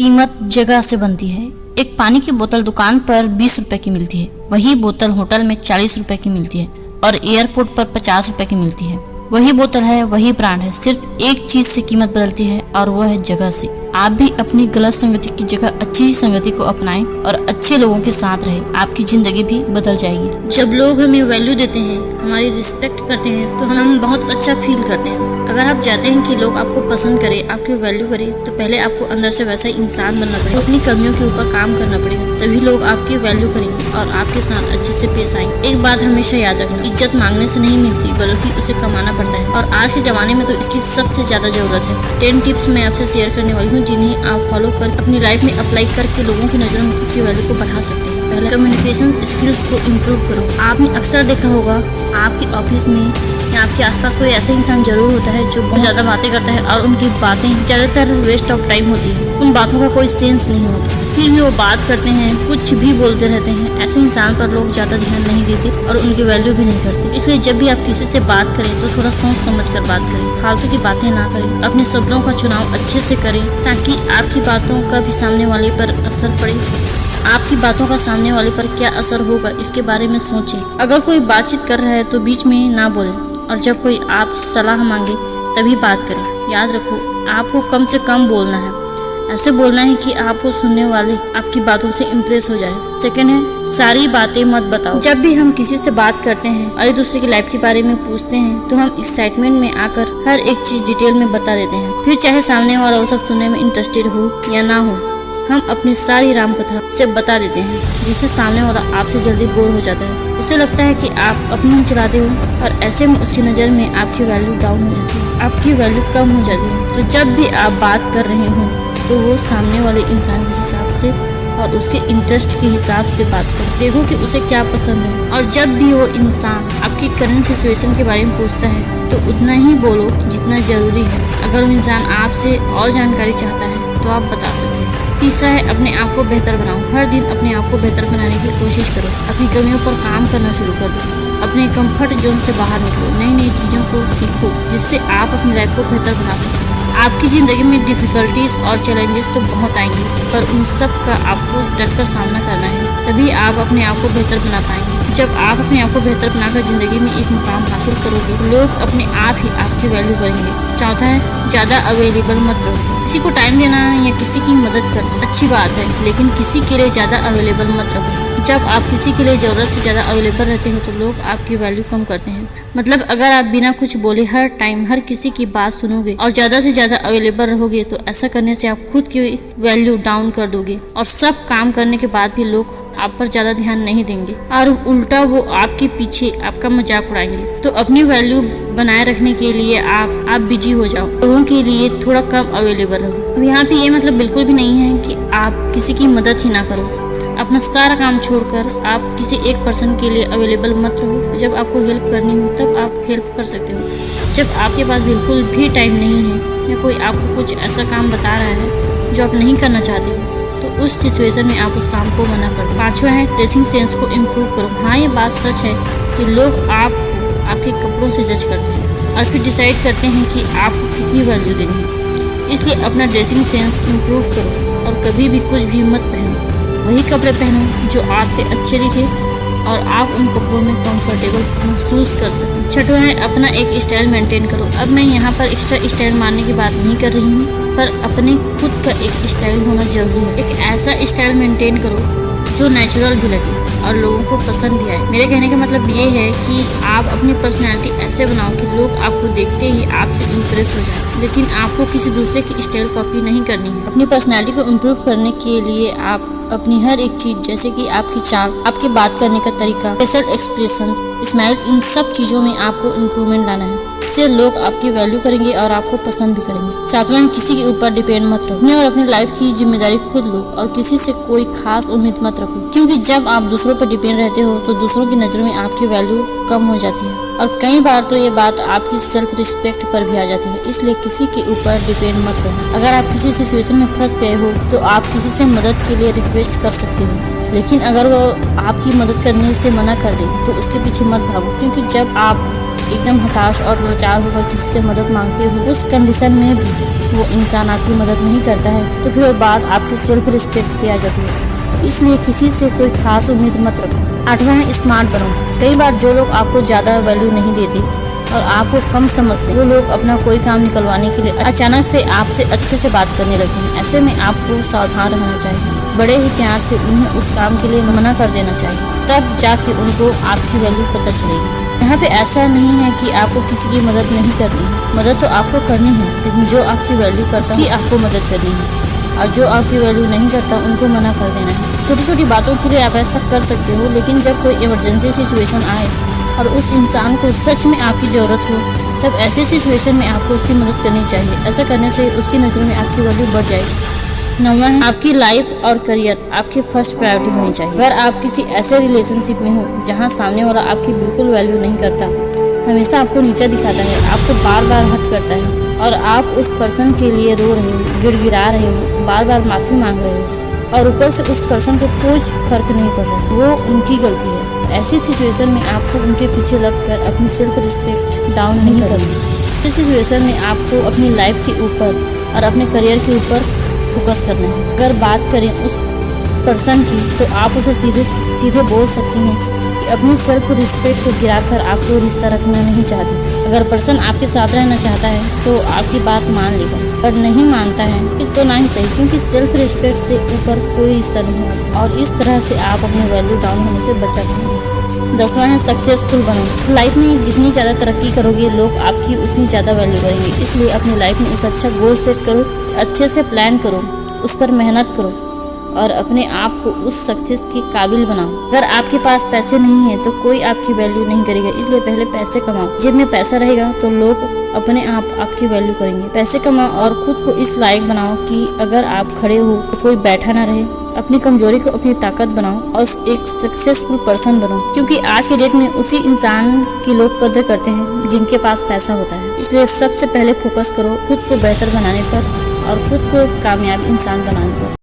कीमत जगह से बनती है। एक पानी की बोतल दुकान पर 20 रुपए की मिलती है, वही बोतल होटल में 40 रुपए की मिलती है और एयरपोर्ट पर 50 रुपए की मिलती है। वही बोतल है, वही ब्रांड है, सिर्फ एक चीज से कीमत बदलती है और वह है जगह से। आप भी अपनी गलत संगति की जगह अच्छी संगति को अपनाएं और अच्छे लोगों के साथ रहें, आपकी जिंदगी भी बदल जाएगी। जब लोग हमें वैल्यू देते हैं, हमारी रिस्पेक्ट करते हैं, तो हम बहुत अच्छा फील करते हैं। अगर आप चाहते हैं कि लोग आपको पसंद करें, आपकी वैल्यू करें, तो पहले आपको अंदर से वैसा इंसान बनना पड़ेगा, अपनी कमियों के ऊपर काम करना पड़ेगा, तभी लोग आपकी वैल्यू करेंगे और आपके साथ अच्छे से पेश आएंगे। एक बात हमेशा याद रखना, इज्जत मांगने से नहीं मिलती बल्कि उसे कमाना पड़ता है, और आज के जमाने में तो इसकी सबसे ज्यादा जरूरत है। 10 टिप्स मैं आपसे शेयर करने वाली हूँ जिन्हें आप फॉलो कर अपनी लाइफ में अप्लाई करके लोगों की नजरों में खुद की वैल्यू को बढ़ा सकते हैं। पहले, कम्युनिकेशन स्किल्स को इम्प्रूव करो। आपने अक्सर देखा होगा आपके ऑफिस में या आपके आसपास कोई ऐसा इंसान जरूर होता है जो बहुत ज्यादा बातें करता है और उनकी बातें ज्यादातर वेस्ट ऑफ टाइम होती है। उन बातों का कोई सेंस नहीं होता, फिर भी वो बात करते हैं, कुछ भी बोलते रहते हैं। ऐसे इंसान पर लोग ज्यादा ध्यान नहीं देते और उनकी वैल्यू भी नहीं करते। इसलिए जब भी आप किसी से बात करें तो थोड़ा सोच समझ कर बात करें, फालतू की बातें ना करें। अपने शब्दों का चुनाव अच्छे से करें ताकि आपकी बातों का भी सामने वाले पर असर पड़े। आपकी बातों का सामने वाले पर क्या असर होगा इसके बारे में सोचें। अगर कोई बातचीत कर रहा है तो बीच में ना बोले, और जब कोई आपसे सलाह मांगे तभी बात करें। याद रखो, आपको कम से कम बोलना है, ऐसे बोलना है कि आपको सुनने वाले आपकी बातों से इम्प्रेस हो जाए। सेकंड है, सारी बातें मत बताओ। जब भी हम किसी से बात करते हैं और एक दूसरे की लाइफ के बारे में पूछते हैं तो हम एक्साइटमेंट में आकर हर एक चीज डिटेल में बता देते हैं, फिर चाहे सामने वाला वो सब सुनने में इंटरेस्टेड हो या ना हो, हम अपनी सारी राम कथा से बता देते हैं, जिससे सामने वाला आपसे जल्दी बोर हो जाता है। उसे लगता है कि आप अपनी ही चलाते हो और ऐसे में उसकी नज़र में आपकी वैल्यू डाउन हो जाती है, आपकी वैल्यू कम हो जाती है। तो जब भी आप बात कर रहे हो तो वो सामने वाले इंसान के हिसाब से और उसके इंटरेस्ट के हिसाब से बात करो। देखो कि उसे क्या पसंद है, और जब भी वो इंसान आपकी करंट सिचुएशन के बारे में पूछता है तो उतना ही बोलो जितना जरूरी है। अगर वो इंसान आपसे और जानकारी चाहता है तो आप बता सकते हैं। तीसरा है, अपने आप को बेहतर बनाओ। हर दिन अपने आप को बेहतर बनाने की कोशिश करो, अपनी कमियों पर काम करना शुरू कर दो, अपने कंफर्ट जोन से बाहर निकलो, नई नई चीज़ों को सीखो जिससे आप अपनी लाइफ को बेहतर बना सकते हैं। आपकी ज़िंदगी में डिफिकल्टीज और चैलेंजेस तो बहुत आएंगे, पर उन सब का आपको डटकर सामना करना है, तभी आप अपने आप को बेहतर बना पाएंगे। जब आप अपने आप को बेहतर बनाकर ज़िंदगी में एक मुकाम हासिल करोगे, लोग अपने आप ही आपकी वैल्यू करेंगे। चौथा है, ज़्यादा अवेलेबल मत रहो। किसी को टाइम देना या किसी की मदद करना अच्छी बात है, लेकिन किसी के लिए ज़्यादा अवेलेबल मत रहो। जब आप किसी के लिए ज़रूरत से ज़्यादा अवेलेबल रहते हो तो लोग आपकी वैल्यू कम करते हैं। मतलब अगर आप बिना कुछ बोले हर टाइम हर किसी की बात सुनोगे और ज़्यादा से ज़्यादा अवेलेबल रहोगे तो ऐसा करने से आप खुद की वैल्यू डाउन कर दोगे, और सब काम करने के बाद भी लोग आप पर ज्यादा ध्यान नहीं देंगे और उल्टा वो आपके पीछे आपका मजाक उड़ाएंगे। तो अपनी वैल्यू बनाए रखने के लिए आप बिजी हो जाओ, लोगों के लिए थोड़ा कम अवेलेबल रहो। अब यहाँ पे ये मतलब बिल्कुल भी नहीं है कि आप किसी की मदद ही ना करो। अपना सारा काम छोड़कर आप किसी एक पर्सन के लिए अवेलेबल मत रहो। जब आपको हेल्प करनी हो तब आप हेल्प कर सकते हो। जब आपके पास बिल्कुल भी टाइम नहीं है या कोई आपको कुछ ऐसा काम बता रहा है जो आप नहीं करना चाहते हो तो उस सिचुएशन में आप उस काम को मना करो। पांचवा है, ड्रेसिंग सेंस को इम्प्रूव करो। हाँ, ये बात सच है कि लोग आपको आपके कपड़ों से जज करते हैं और फिर डिसाइड करते हैं कि आपको कितनी वैल्यू देनी है। इसलिए अपना ड्रेसिंग सेंस इम्प्रूव करो और कभी भी कुछ भी मत पहनो। वही कपड़े पहनो जो आप पे अच्छे दिखे और आप उन कपड़ों में कंफर्टेबल महसूस कर सकें। छठवां है, अपना एक स्टाइल मेंटेन करो। अब मैं यहाँ पर एक्स्ट्रा स्टाइल मारने की बात नहीं कर रही हूँ, पर अपने खुद का एक स्टाइल होना जरूरी है। एक ऐसा स्टाइल मेंटेन करो जो नेचुरल भी लगे और लोगों को पसंद भी आए। मेरे कहने का मतलब ये है कि आप अपनी पर्सनैलिटी ऐसे बनाओ कि लोग आपको देखते ही आपसे इम्प्रेस हो जाए, लेकिन आपको किसी दूसरे की स्टाइल कॉपी नहीं करनी है। अपनी पर्सनैलिटी को इम्प्रूव करने के लिए आप अपनी हर एक चीज जैसे कि आपकी चाल, आपके बात करने का तरीका, फेशियल एक्सप्रेशन, स्माइल, इन सब चीजों में आपको इम्प्रूवमेंट लाना है। इससे लोग आपकी वैल्यू करेंगे और आपको पसंद भी करेंगे। सातवां, किसी के ऊपर डिपेंड मत रहो। अपने और अपनी लाइफ की जिम्मेदारी खुद लो और किसी से कोई खास उम्मीद मत रखो, क्योंकि जब आप दूसरों पर डिपेंड रहते हो तो दूसरों की नजरों में आपकी वैल्यू कम हो जाती है और कई बार तो ये बात आपकी सेल्फ रिस्पेक्ट पर भी आ जाती है। इसलिए किसी के ऊपर डिपेंड मत रहो। अगर आप किसी सिचुएशन में फंस गए हो तो आप किसी से मदद के लिए रिक्वेस्ट कर सकते हो, लेकिन अगर वो आपकी मदद करने से मना कर दे तो उसके पीछे मत भागो, क्योंकि जब आप एकदम हताश और लाचार होकर किसी से मदद मांगते हो, उस कंडीशन में भी वो इंसान आपकी मदद नहीं करता है, तो फिर वो बात आपकी सेल्फ रिस्पेक्ट पे आ जाती है। तो इसलिए किसी से कोई खास उम्मीद मत रखो। 8वां है स्मार्ट बनो। कई बार जो लोग आपको ज्यादा वैल्यू नहीं देते और आपको कम समझते, वो लोग अपना कोई काम निकलवाने के लिए अचानक से आपसे अच्छे से बात करने लगते हैं। ऐसे में आपको सावधान रहना चाहिए। बड़े ही प्यार से उन्हें उस काम के लिए मना कर देना चाहिए, तब जाके उनको आपकी वैल्यू पता चलेगी। यहाँ पे ऐसा नहीं है कि आपको किसी की मदद नहीं करनी है, मदद तो आपको करनी है, लेकिन जो आपकी वैल्यू करता है आपको मदद करनी है, और जो आपकी वैल्यू नहीं करता उनको मना कर देना है। छोटी छोटी बातों के लिए आप ऐसा कर सकते हो, लेकिन जब कोई इमरजेंसी सिचुएशन आए और उस इंसान को सच में आपकी जरूरत हो, तब ऐसी सिचुएशन में आपको उसकी मदद करनी चाहिए। ऐसा करने से उसकी नज़रों में आपकी वैल्यू बढ़ जाएगी। 9वां है आपकी लाइफ और करियर आपकी फर्स्ट प्रायोरिटी होनी चाहिए। अगर आप किसी ऐसे रिलेशनशिप में हो जहां सामने वाला आपकी बिल्कुल वैल्यू नहीं करता, हमेशा आपको नीचा दिखाता है, आपको बार बार हर्ट करता है, और आप उस पर्सन के लिए रो रहे हो, गिड़गिड़ा रहे हो, बार बार माफी मांग रहे हो, और ऊपर से उस पर्सन को कुछ फर्क नहीं पड़ रहा, वो उनकी गलती है। ऐसी सिचुएशन में आपको उनके पीछे लगकर अपनी सेल्फ रिस्पेक्ट डाउन नहीं करनी। इस सिचुएशन में आपको अपनी लाइफ के ऊपर और अपने करियर के ऊपर फोकस करना है। अगर बात करें उस पर्सन की, तो आप उसे सीधे बोल सकती हैं कि अपनी सेल्फ रिस्पेक्ट को गिराकर आपको रिश्ता रखना नहीं चाहती। अगर पर्सन आपके साथ रहना चाहता है तो आपकी बात मान लेगा, अगर नहीं मानता है तो ना ही सही, क्योंकि सेल्फ रिस्पेक्ट से ऊपर कोई रिश्ता नहीं होता, और इस तरह से आप अपने वैल्यू डाउन होने से बचा पाएंगे। 10वां है सक्सेसफुल बनो। लाइफ में जितनी ज़्यादा तरक्की करोगे, लोग आपकी उतनी ज़्यादा वैल्यू करेंगे। इसलिए अपनी लाइफ में एक अच्छा गोल सेट करो, अच्छे से प्लान करो, उस पर मेहनत करो और अपने आप को उस सक्सेस के काबिल बनाओ। अगर आपके पास पैसे नहीं है तो कोई आपकी वैल्यू नहीं करेगा, इसलिए पहले पैसे कमाओ। जेब में पैसा रहेगा तो लोग अपने आप आपकी वैल्यू करेंगे। पैसे कमाओ और खुद को इस लायक बनाओ कि अगर आप खड़े हो तो कोई बैठा ना रहे। अपनी कमजोरी को अपनी ताकत बनाओ और एक सक्सेसफुल पर्सन बनो, क्योंकि आज के डेट में उसी इंसान की लोग कदर करते हैं जिनके पास पैसा होता है। इसलिए सबसे पहले फोकस करो खुद को बेहतर बनाने पर और खुद को कामयाब इंसान बनाने पर।